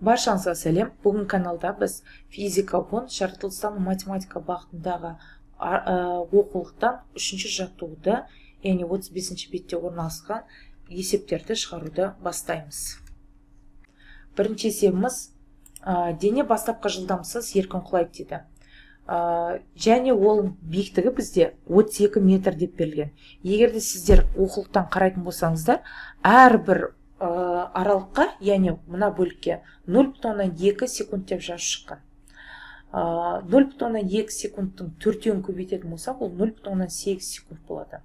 Баршаңызға сәлем. Бүгін каналда біз физика 10 жаратылыстану математика бағытындағы оқулықтан 3-ші жаттығуды, яғни 35-ші бетте орналасқан есептерді шығаруды бастаймыз. Бірінші есебіміз дене бастапқы жылдамсыз еркін құлайды дейді. Және ол биіктігі бізде 32 метр деп берілген. Егер де сіздер оқулықтан қарайтын болсаңыздар, әрбір аралыққа, яғни мына бөлікке 0,2 секунд деп жазып шыққан. 0,2 секундтың 4-ін көбейтетін болсақ, ол 0,8 секунд болады.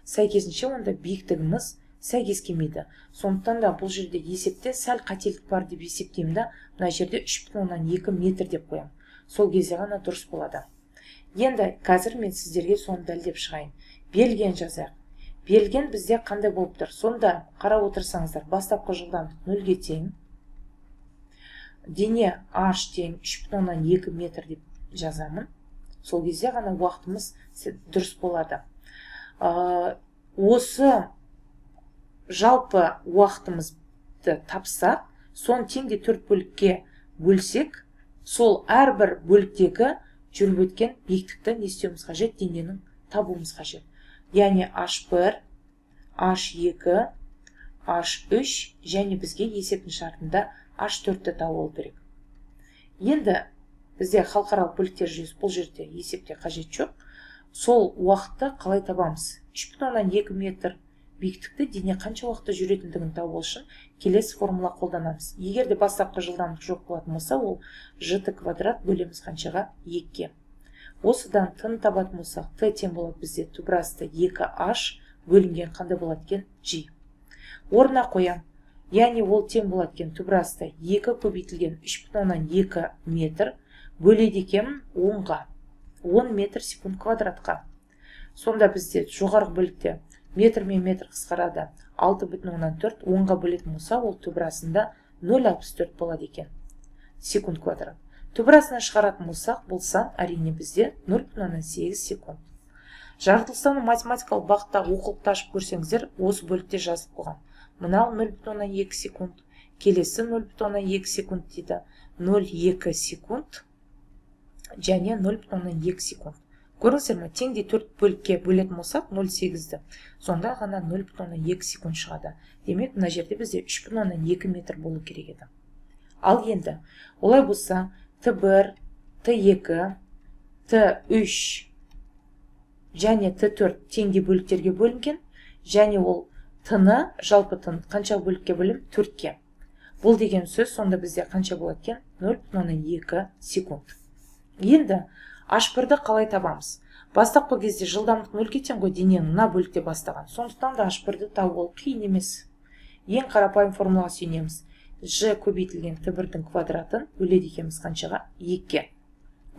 Сәйкесінше онда биіктігіміз сәйкес келмейді. Сондықтан да бұл жерде есепте сәл қателік бар деп есептеймін, мына жерде 3,2 метр деп қоямын. Сол кезде ғана дұрыс болады. Енді қазір мен сіздерге соны дәлелдеп шығайын. Берілген жазайық. Берілген бізде қандай болып тұр? Сонда қарап отырсаңыздар, бастапқы жылдамдық 0-ге тең. Дене h тең 3,2 метр деп жазамын. Сол кезде ғана уақытымыз дұрыс болады. Осы жалпы уақытымызды тапсақ, соны теңде 4 бөлікке бөлсек, сол әрбір бөліктегі жүріп өткен биіктікті не істеуіміз қажет? Дененің табуымыз қажет. Яғни h1, h2, h3 және бізге есептің шартында h4-ті тауып алу керек. Енді бізде халықаралық бөліктер жүйесі, бұл жерде есепте қажет жоқ. Сол уақытты қалай табамыз? 3,2 метр биіктікті дене қанша уақытта жүретіндігін табу үшін келесі формула қолданамыз. Егер де бастапқы жылдамдық жоқ болатын болса, ол gt квадрат бөлеміз қаншаға? 2-ге. Осыдан t-ны табатын болсақ, t тең болады бізде түбірасты 2h бөлінген қандай болады екен? G. Орнына қоям. Яғни ол тең болады екен түбірасты 2 көбейтілген 3,2 метр бөледі екен 10-ға. 10 метр секунд квадратқа. Сонда бізде жоғарғы бөлікте метр мен метр қысқарады. 6,4 10-ға бөлетін болса, ол түбірасында 0,64 болады екен секунд квадрат. Түбірасына шығаратын болсақ, бұл сан әрине бізде 0,8 секунд. Жаратылыстану математикалық бағыттағы оқулықты ашып көрсеңіздер, осы бөлікте жазып қойған. Мынау 0,2 секунд, келесі 0,2 секунд дейді, 0,2 секунд және 0,2 секунд. Көріңіздер ме, теңде 4 бөлікке бөлетін болсақ, 0,8-ді. Сонда ғана 0,2 секунд шығады. Демек, мына жерде бізде 3,2 метр болу керек еді. Ал енді, олай болса, Т1, Т2, Т3 және Т4 теңде бөліктерге бөлінген, және ол Т-ны, жалпы Т-ны қанша бөлікке бөлім? 4-ке. Бұл деген сөз, сонда бізде қанша болады екен? 0,2 секунд. Енді, h1-ді қалай табамыз? Бастапқы кезде жылдамдық 0-ге тең ғой, дененің мына бөлікте бастаған. Сондықтан да h1-ді табу ол қиын емес. Ең қарапайым формулаға сүйенеміз. G көбейтілген Т1-дің квадратын бөледі екенбіз қаншаға? 2-ге.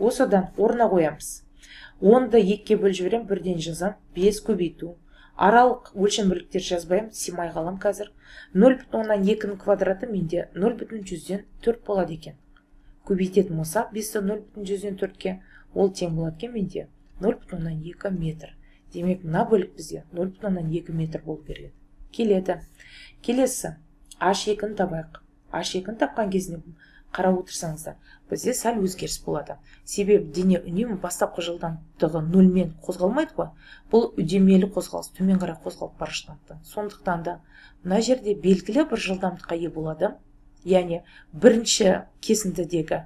Осыдан орнына қоямыз. 10-ды 2-ге бөліп жіберем, бірден жазам. 5 көбейту. Аралық өлшем бірліктер жазбайым, симай қалам қазір. 0,2-ның квадраты менде 0,4 болады екен. Көбейтетін болса, 5-ті 0,4-ке, ол тең болады екен менде 0,2 метр. Демек, мына бөлік бізде 0,2 метр болып береді. Келеді. Келесі, h2-ні табайық. h2-ні тапқан кезінде қарап отырсаңыздар, бізде сәл өзгеріс болады. Себебі дене үнемі бастапқы жылдамдығы 0-мен қозғалмайды ғой. Бұл үдемелі қозғалыс, төмен қарай қозғалып бара жатады. Сондықтан да мына жерде белгілі бір жылдамдыққа ие болады. Яғни бірінші кесіндідегі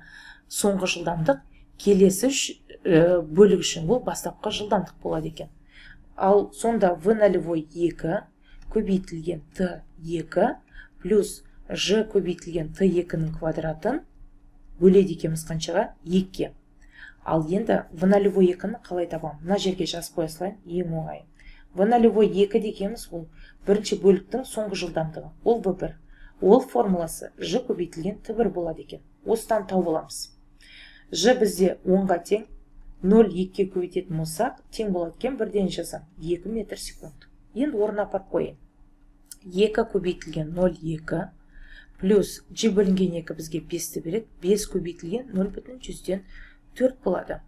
соңғы жылдамдық келесі бөлік үшін бұл бастапқы жылдамдық болады екен. Ал сонда v0 2 көбейтілген t2 плюс g көбейтілген t2-ның квадратын бөледі екенбіз қаншаға? 2-ге. Ал енді v0 2-ні қалай табамын? Мына жерге жазып қоя салайын, ең оңайы. v0 2 дегеніміз ол бірінші бөліктің соңғы жылдамдығы. Ол v1. Ол формуласы g көбейтілген t1 болады екен. Осыдан тауып аламыз. G бізде 10-ға тең, 0,2-ге көбейтетін болсақ, тең болады екен, бірден жазам. 2 метр секунд. Енді орнына апарып қойын. 2 көбейтілген 0,2 плюс g бөлінген 2 бізге 5-ті береді. 5 көбейтілген 0,4 болады.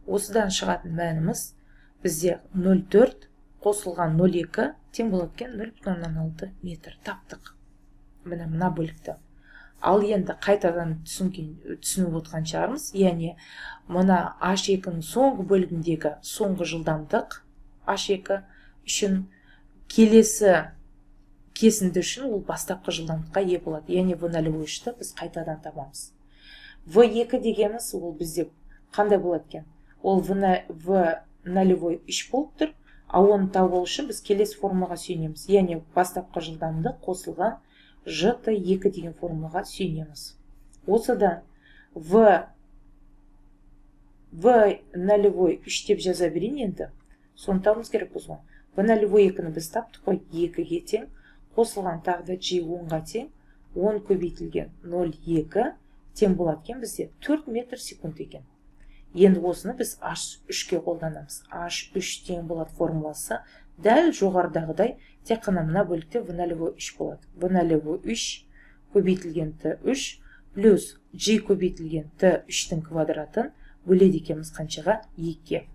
Осыдан шығатын мәніміз бізде 0,4 қосылған 0,2 тең болады екен 0,6 метр. Таптық. Мына бөлікті. Ал енді қайтадан түсініп отқан шығармыз. Яғни мына H2-ның соңғы бөлігіндегі соңғы жылдамдық H2 үшін келесі кесінді үшін ол бастапқы жылдамдыққа ие болады. Яғни V0-ті біз қайтадан табамыз. V2 дегеніміз ол бізде қандай болады екен? Ол V0 3 болып тұр, а оны табу үшін біз келесі формулаға сүйенеміз. Яғни бастапқы жылдамдық қосылған GT2 деген формулаға сүйенеміз. Осыдан V0 3 деп жаза берейін енді. Соны табымыз керек біз ғой. V0-2-ні біз таптық қой, 2-ге тең, қосылған тағы да G10-ға тең, 10 көбейтілген 0,2 тең болады екен бізде 4 метр секунд екен. Енді осыны біз H3-ке қолданамыз. H3 тең болады формуласы дәл жоғарыдағыдай, тек қана мына бөлікте V0-3 болады. V0-3 көбейтілген T3 плюс G көбейтілген T3-тің квадратын бөледі екенбіз қаншаға? 2-ге.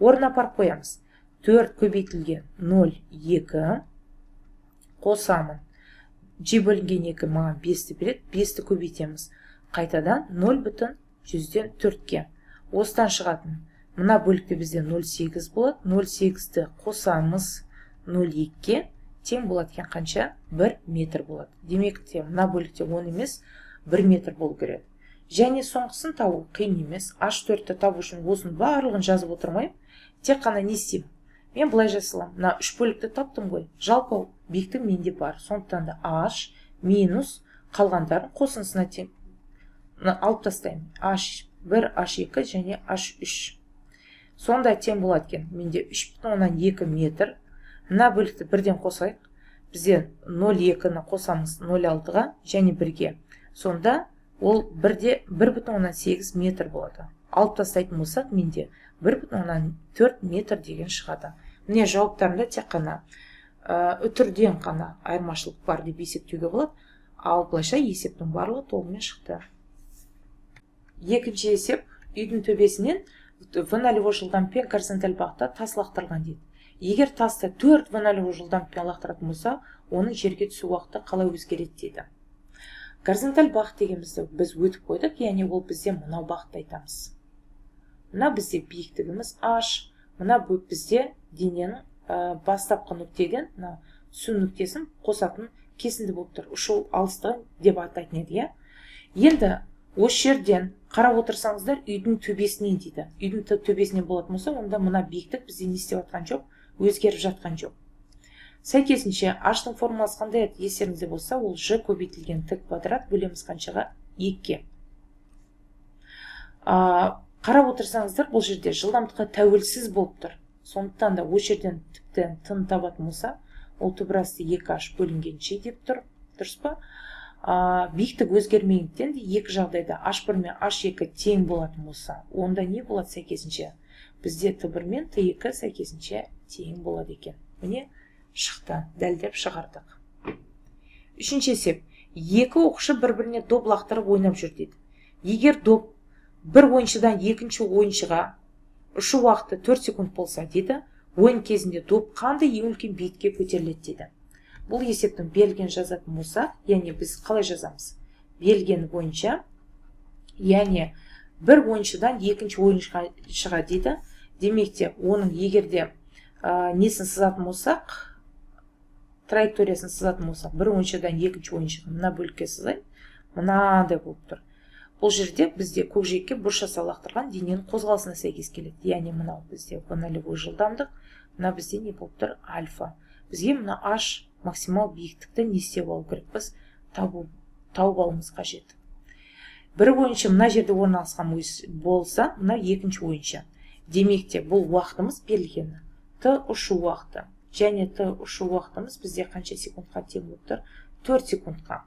Орнына апарып қоямыз. 4 көбейтілген 0,2 қосамын. G бөлінген 2 маған 5-ті береді, 5-ті көбейтеміз. Қайтадан 0,4-ке. Осыдан шығатын. Мына бөлікте бізде 0,8 болады. 0,8-ті қосамыз 0,2-ке. Тең болады екен қанша? 1 метр болады. Демек те мына бөлікте 10 емес, 1 метр болу керек. Және соңғысын табу қиын емес. H4-ті табу үшін осының барлығын жазып отырмайым. Тек қана не істеймін? Мен былай жасалам. Мына 3 бөлікті таптым ғой. Жалпы биіктік менде бар. Сондықтан да H минус қалғандарын қосындысына тең алып тастаймын. H1, H2 және H3. Сонда тең болады екен. Менде 3,2 метр. Мына бөлікті бірден қосайық. Бізден 0,2-ні қосамыз 0,6-ға және 1-ге. Сонда ол 1,8 метр болады. Алып тастайтын болсақ, менде 1,4 метр деген шығады. Міне жауаптарында тек қана үтірден қана айырмашылық бар деп есептеуге болады. Ал былайша есептің барлығы толығымен шықты. Екінші есеп, үйдің төбесінен V0 жылдамдықпен горизонталь бағытта тас лақтырылған дейді. Егер тасты 4 V0 жылдамдықпен лақтыратын болса, оның жерге түсу уақыты қалай өзгереді дейді. Горизонталь бағыт дегенімізді біз өтіп қойдық, яғни ол бізде мынау бағытты айтамыз. Мына бізде биіктігіміз H, мына бізде дененің бастапқы нүктеден түсу нүктесін қосатын кесінді болып тұр. Ұшу алыстығы деп атайтын еді. Енді осы жерден қарап отырсаңыздар, үйдің төбесінен дейді. Үйдің төбесінен болатын болса, онда мына биіктік бізде не істеп жатқан жоқ, өзгеріп жатқан жоқ. Сәйкесінше H-ның формуласы қандай еді? Естеріңізде болса, ол G көбейтілген T квадрат бөлеміз қаншаға? 2-ке. Қарап отырсаңыздар, бұл жерде жылдамдыққа тәуелсіз болып тұр. Сондықтан да осы жерден тіптен тын табатын болса, ол түбірасты 2H бөлінген G деп тұр. Дұрыс па? Биіктік өзгермегендіктен де екі жағдайда H1 мен H2 тең болатын болса, онда не болады сәйкесінше? Бізде T1 мен T2 сәйкесінше тең болады екен. Міне шықты, дәлдеп шығардық. Үшінші есеп. Екі оқушы бір-біріне доп лақтырып ойнап жүр дейді. Егер доп бір ойыншыдан екінші ойыншыға ұшу уақыты 4 секунд болса дейді, ойын кезінде доп қандай ең үлкен биікке көтеріледі дейді. Бұл есептің берілген жазатын болса, яғни біз қалай жазамыз? Берілген бойынша, яғни бір ойыншыдан екінші ойыншыға дейді. Демек те оның егерде несін сызатын болсақ, траекториясын сызатын болсақ, бір ойыншыдан екінші ойыншыға мына бөлікке сызайын, мынандай болып тұр. Бұл жерде бізде көкжиекке бұршаса лақтырған дененің қозғалысына сәйкес келеді. Яғни мынау бізде V0 жылдамдық, мына бізде не болып тұр? Альфа. Бізге мына H максимал биіктікті не істеп алу керек? Біз тауып алуымыз қажет. Бір ойыншы мына жерде орналасқан болса, мына екінші ойыншы. Демек те бұл уақытымыз берілген. Т ұшу уақыты. Және Т ұшу уақытымыз бізде қанша секундқа тең болып тұр? 4 секундқа.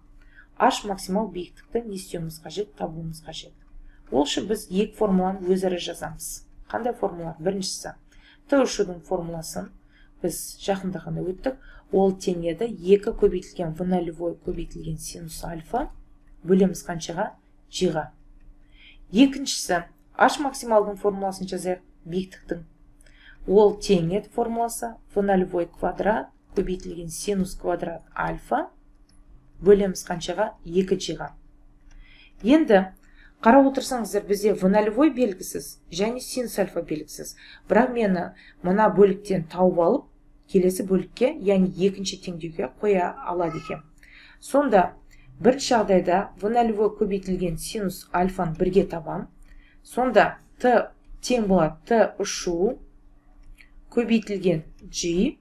H максимал биіктікті не істеуіміз қажет? Табуымыз қажет. Ол үшін біз екі формуланы өзара жазамыз. Қандай формулар? Біріншісі, Т ұшудың формуласын біз жақында ғана өттік. Ол тең еді 2 көбейтілген V0 көбейтілген синус альфа бөлеміз қаншаға? G-ға. Екіншісі, H максималдың формуласын жазайық, биіктіктің. Ол тең еді формуласы V0 квадрат көбейтілген синус квадрат альфа бөлеміз қаншаға? 2G-ға. Енді қарап отырсаңыздар, бізде v0 белгісіз және синус альфа белгісіз. Бірақ мені мына бөліктен тауып алып, келесі бөлікке, яғни екінші теңдеуге қоя алады екен. Сонда бірінші жағдайда v0 көбейтілген синус альфаны бірге табам. Сонда t тең болады t ұшу көбейтілген g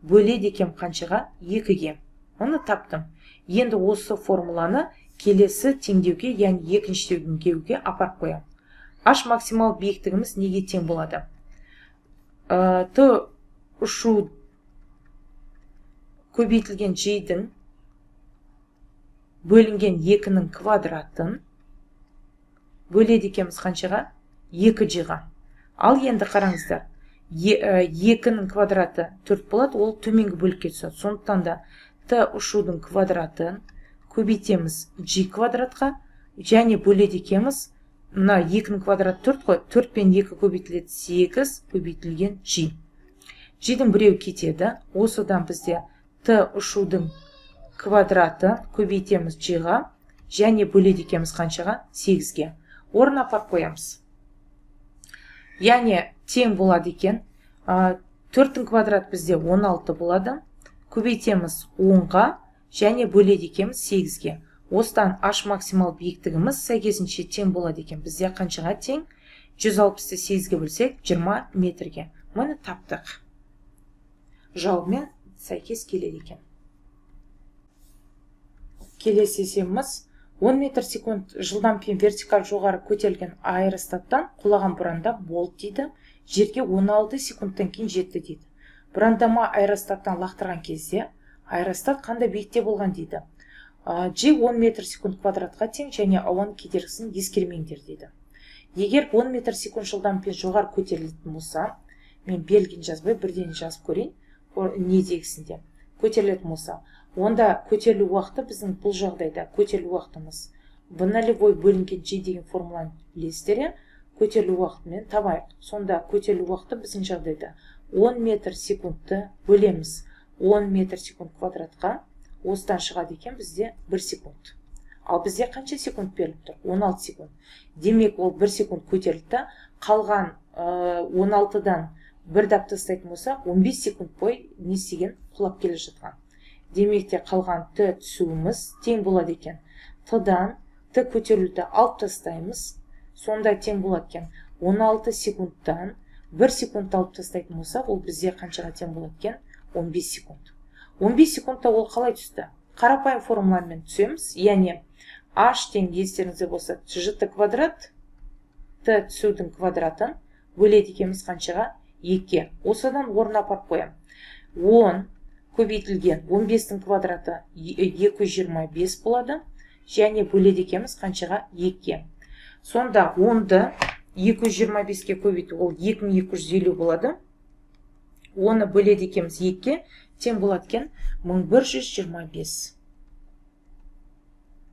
бөледі екен қаншаға? 2-ге. Оны таптым. Енді осы формуланы келесі теңдеуге, яғни екінші теңдеуге апарып қоямын. H максимал биіктігіміз неге тең болады? T ұшу көбейтілген g-дің бөлінген 2-нің квадратын бөледі екенбіз қаншаға? 2g-ға. Ал енді қараңыздар, 2-нің квадраты 4 болады, ол төменгі бөлікке түседі. Сондықтан да t ұшудың квадратын көбейтеміз g квадратқа, және бөледі екенбіз. Мына 2-нің квадраты 4 қой, 4 пен 2 көбейтіледі 8 көбейтілген g. G-дің біреу кетеді. Осыдан бізде t ұшудың квадраты көбейтеміз g-ға, және бөледі екенбіз қаншаға? 8-ге. Орнына апарып қоямыз. Яғни тең болады екен. 4-тің квадрат бізде 16 болады. Көбейтеміз 10-ға, және бөледі екенбіз 8-ге. Осыдан h максимал биіктігіміз сәйкесінше тең болады екен. Бізде қаншаға тең? 160-ті 8-ге бөлсек 20 метрге. Мұны таптық. Жауабымен сәйкес келеді екен. Келесі есебіміз 10 метр секунд жылдамдықпен вертикаль жоғары көтерілген аэростаттан құлаған бұранда болды дейді. Жерге 16 секундтан кейін жетті дейді. Бұрандама аэростаттан лақтырған кезде аэростат қандай биікте болған дейді. G 10 метр секунд квадратқа тең, және ауаның кедергісін ескермеңдер дейді. Егер 10 метр секунд жылдамдықпен жоғары көтерілетін болса, мен белгіні жазбай бірден жазып көрейін, не дегісінде. Көтерілетін болса, онда көтерілу уақыты біздің бұл жағдайда көтерілу уақытымыз v0 бөлінген g деген формуланы білесіздер, көтерілу уақытымен табайық. Сонда көтерілу уақыты біздің жағдайда 10 метр секундты бөлеміз 10 метр секунд квадратқа, осыдан шығады екен бізде 1 секунд. Ал бізде қанша секунд беріліп тұр? 16 секунд. Демек ол 1 секунд көтерілді, қалған 16-дан 1-ді алып тастайтын болсақ, 15 секунд бойы не істеген? Құлап келе жатқан. Демек те қалған t түсуіміз тең болады екен. T-дан t көтерілуді алып тастаймыз, сонда тең болады екен. 16 секундтан 1 секунд алып тастайтын болсақ, ол бізде қаншаға тең болады екен? 15 секунд. 15 секундта ол қалай түсті? Қарапайым формуламен түсеміз, яғни h тең, естеріңізде болса, g квадрат t түсудің квадратын бөледі екенбіз қаншаға? 2. Осыдан орнына апарып қоямын. 10 көбейтілген 15-тің квадраты 225 болады, және бөледі екенбіз қаншаға? 2. Сонда 10-ды 225-ке көбейту, ол 2250 болады. Оны бөледі екенбіз 2-ге, тең болады екен 1125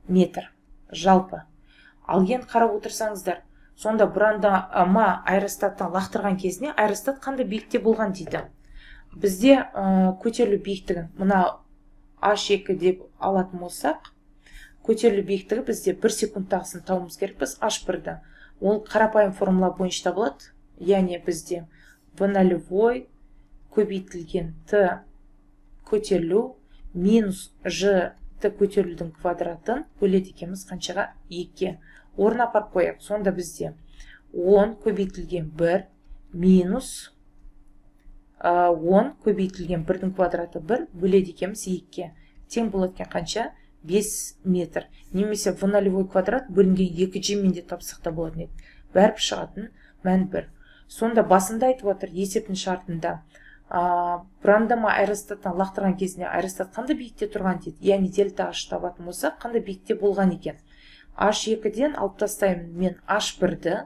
метр жалпы. Ал енді қарап отырсаңыздар, сонда бұрандама аэростаттан лақтырған кезіне аэростат қандай биікте болған дейді. Бізде көтерілу биіктігін мына h2 деп алатын болсақ, көтерілу биіктігі бізде 1 секундтағысын тауымыз керекпіз, h1-ді. Ол қарапайым формула бойынша табылады. Яғни бізде v0 көбейтілген t көтерілу минус g t көтерілудің квадратын бөледі екенбіз қаншаға? 2. Орнына апарып қояйық. Сонда бізде 10 көбейтілген 1 минус 10 көбейтілген 1-дің квадраты 1 бөледі екенбіз 2-ге. Тең болады екен қанша? 5 метр. Немесе v0 квадрат бөлінген 2g-мен де тапсақ та болады еді. Бәріп шығатын мән 1. Сонда басында айтып отыр, есептің шартында бұрандама аэростаттан лақтырған кезінде аэростат қандай биікте тұрған дейді. Яғни дельта h табатын болсақ, қандай биікте болған екен. h2-ден алып тастаймын мен h1-ді.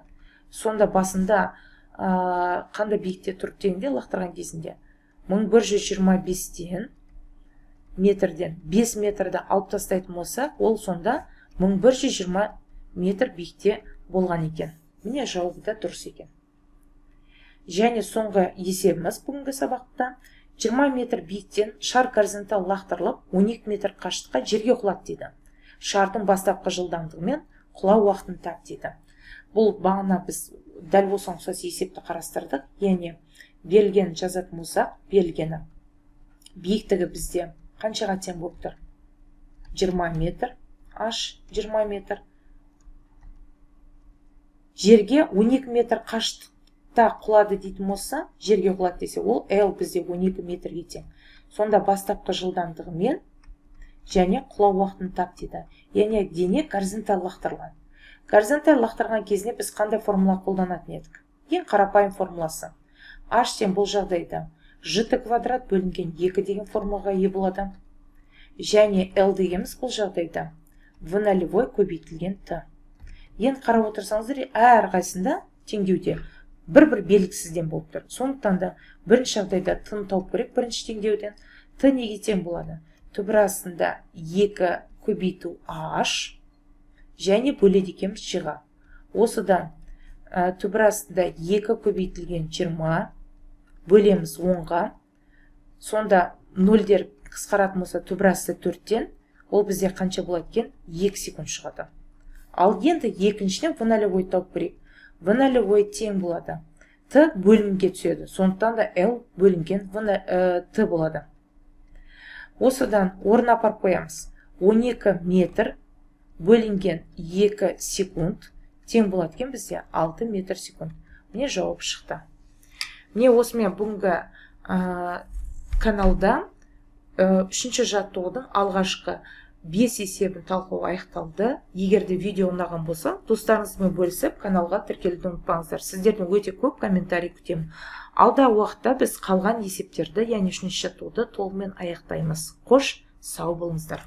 Сонда басында қандай биікте тұрып дегенде лақтырған кезінде 1125-тен метрден 5 метрді алып тастайтын болсақ, ол сонда 1120 метр биікте болған екен. Міне жауабы да дұрыс екен. Және соңғы есебіміз бүгінгі сабақта 20 метр биіктен шар горизонтал лақтырылып 12 метр қашықтыққа жерге құлады дейді. Шардың бастапқы жылдамдығымен құлау уақытын тап дейді. Бұл бағана біз дәл осыған ұқсас есепті қарастырдық. Яғни берілген жазатын болсақ, берілгені биіктігі бізде қаншаға тең болып тұр? 20 метр, h 20 метр. Жерге 12 метр қашықтықта құлады дейтін болса, жерге құлады десе, ол L бізде 12 метрге тең. Сонда бастапқы жылдамдығымен және құлау уақытын тап дейді. Яғни дене горизонталь лақтырылады. Горизонталь лақтырған кезінде біз қандай формула қолданатын едік? Ең қарапайым формуласы. H тең бұл жағдайда жт квадрат бөлінген 2 деген формулаға ие болады. Және L дегеніміз бұл жағдайда v нолевой көбейтілген t. Енді қарап отырсаңыздар, әр қайсында теңдеуде бір белгісізден болып тұр. Сондықтан да бірінші жағдайда t-ны тауып көрейік бірінші теңдеуден. T неге тең болады? Түбір астында 2 көбейту h және бөледі екенбіз g-ға. Осыдан түбір астында 2 көбейтілген 20 бөлеміз 10-ға. Сонда 0-дер қысқаратын болса түбір асты 4-тен, ол бізде қанша болады екен? 2 секунд шығады. Ал енді екіншіден v нолевой тауып көрейік. V нолевой тең болады. T бөлімге түседі. Сондықтан да L бөлінген T болады. Осыдан орнына апарып қоямыз. 12 метр бөлінген 2 секунд тең болады екен бізде 6 метр секунд. Міне жауап шықты. Міне осымен бүгінгі каналда үшінші жаттығудың алғашқы 5 есебін талқылау аяқталды. Егер де видео ұнаған болса, достарыңызбен бөлісіп, каналға тіркелуді ұмытпаңыздар. Сіздерден өте көп комментарий күтемін. Алдағы уақытта біз қалған есептерді, яғни үшінші жаттығуды толығымен аяқтаймыз. Қош, сау болыңыздар.